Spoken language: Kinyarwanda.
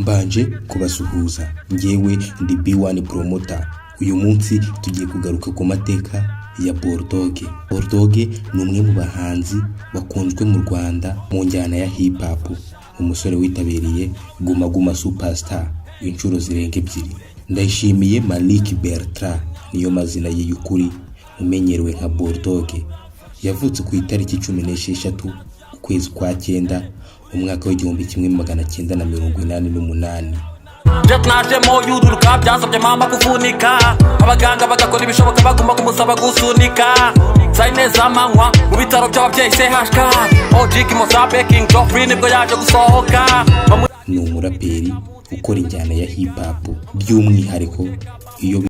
mbanje kubasuhuza. Ngewe ndi B1 Promoter. Uyu munsi tugiye kugaruka ku mateka ya Bull Dogg. Bull Dogg ni umwe mu bahanzi bakunzwe mu Rwanda mu njyana ya hip hop. Umusore witabiriye Guma Guma Superstar inshuro zirenga ebyiri. Ndayishimiye Malik Bertrand niyo mazina ye y'ukuri, umenyerewe nka Bull Dogg. Yavutse ku itariki 16 ukwezi kwa 9 umwaka w'1988. Jetnajemo yururuka byasabye mama kuvunika, abaganga bagakora ibishoboka bagomba kumusaba gusunika. Zaineza amanywa mu bitaro by'ababyeyi CHK, OG Mozabe King Joffrey nibwo yaje gusohoka. Ni umuraperi ukora injyana ya hip hop by'umwihariko iyo